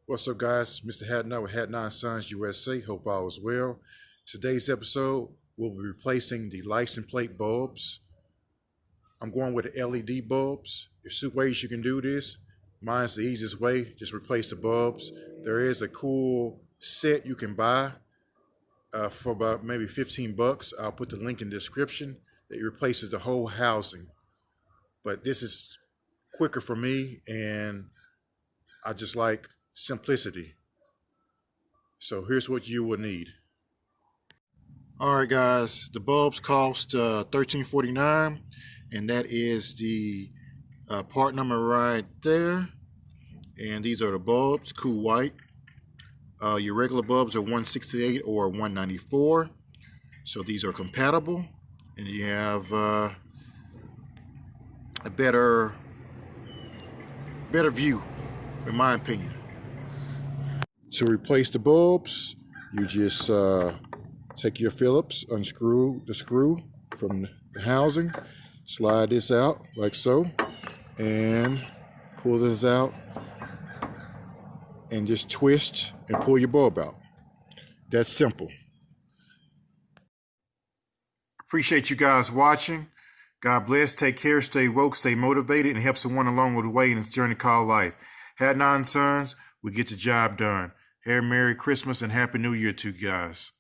What's up, guys? Mr. Hadnot with HadnotandSonsUSA. Hope all is well. Today's episode, we'll be replacing the license plate bulbs. I'm going with the LED bulbs. There's two ways you can do this. Mine's the easiest way. Just replace the bulbs. There is a cool set you can buy for about maybe 15 bucks. I'll put the link in the description. That replaces the whole housing. But this is quicker for me, and I just like simplicity. So here's what you will need. All right, guys, the bulbs cost $13.49, and that is the part number right there. And these are the bulbs, cool white. Your regular bulbs are 168 or 194, so these are compatible, and you have a better view, in my opinion. To replace the bulbs, you just take your Phillips, unscrew the screw from the housing, slide this out like so, and pull this out, and just twist and pull your bulb out. That's simple. Appreciate you guys watching. God bless, take care, stay woke, stay motivated, and help someone along the way in this journey called life. Hadnot and Sons, we get the job done. Merry Christmas and Happy New Year to you guys.